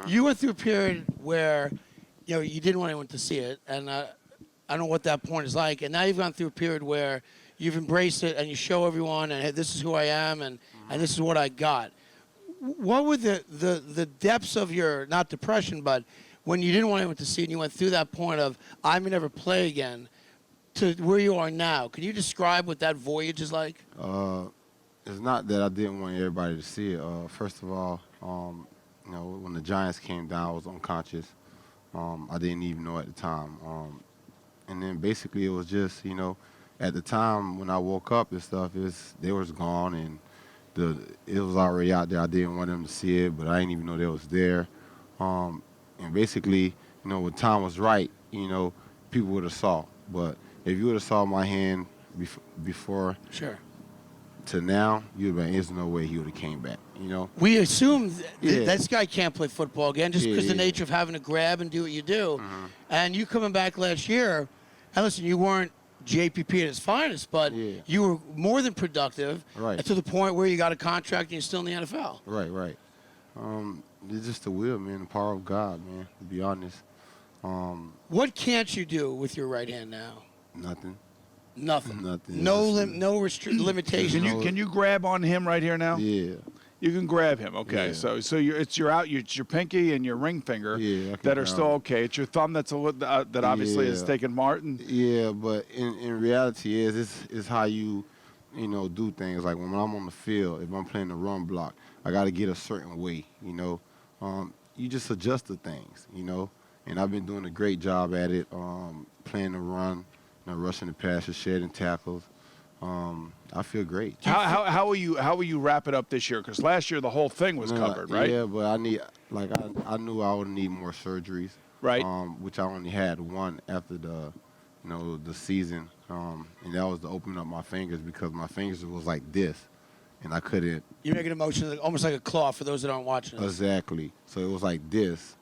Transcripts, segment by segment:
You went through a period where, you didn't want anyone to see it, and I don't know what that point is like. And now you've gone through a period where you've embraced it and you show everyone, and hey, this is who I am, and this is what I got. What were the depths of your, not depression, but when you didn't want anyone to see it and you went through that point of, I may never play again, to where you are now? Can you describe what that voyage is like? It's not that I didn't want everybody to see it. First of all, when the Giants came down, I was unconscious. I didn't even know at the time. And then basically it was just, at the time when I woke up and stuff, they was gone and it was already out there. I didn't want them to see it, but I didn't even know they was there. And basically, when time was right, people would have saw. But if you would have saw my hand before Sure. to now, you'd have been, there's no way he would have came back, We assume this guy can't play football again just because the nature of having to grab and do what you do. And you coming back last year, and listen, you weren't JPP at his finest, but you were more than productive to the point where you got a contract and you're still in the NFL. Right. It's just the will, man, the power of God, man, to be honest. What can't you do with your right hand now? Nothing. Nothing. No limitation. Can you grab on him right here now? Yeah. You can grab him. Okay. Yeah. So it's your pinky and your ring finger that are still okay. It's your thumb that's that obviously is taking Martin. Yeah, but in reality is how you do things. Like when I'm on the field, if I'm playing the run block, I got to get a certain way. You just adjust the things. And I've been doing a great job at it. Playing the run. Rushing the passes, shedding tackles. I feel great. How will you wrap it up this year? Because last year the whole thing was covered, right? Yeah, but I knew I would need more surgeries. Right. Which I only had one after the season, and that was to open up my fingers because my fingers was like this, and I couldn't. You're making a motion almost like a claw for those that aren't watching. Exactly. So it was like this.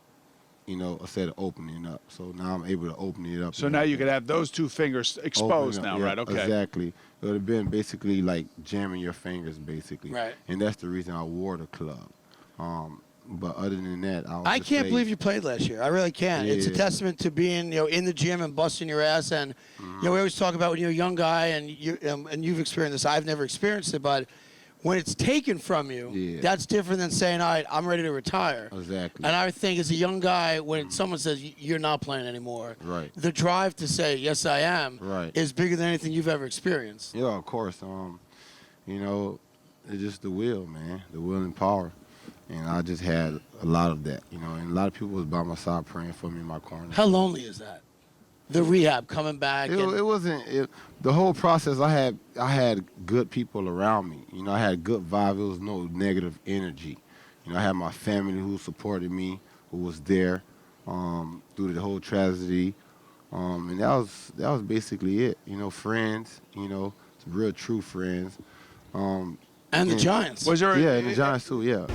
Instead of opening up. So now I'm able to open it up. So now you could have those two fingers exposed now, right? Okay. Exactly. It would have been basically like jamming your fingers, basically. Right. And that's the reason I wore the club. But other than that, I can't believe you played last year. I really can't. Yeah. It's a testament to being, in the gym and busting your ass. And we always talk about when you're a young guy and you've experienced this. I've never experienced it, but when it's taken from you, that's different than saying, all right, I'm ready to retire. Exactly. And I think as a young guy, when someone says you're not playing anymore, the drive to say, yes, I am, is bigger than anything you've ever experienced. Yeah, of course. It's just the will, man, the will and power. And I just had a lot of that, and a lot of people was by my side praying for me in my corner. How lonely is that? The rehab, coming back. It wasn't. The whole process. I had good people around me. I had good vibe. There was no negative energy. I had my family who supported me, who was there through the whole tragedy, and that was basically it. Friends. Some real true friends. And the Giants. Was there? And the Giants too. Yeah.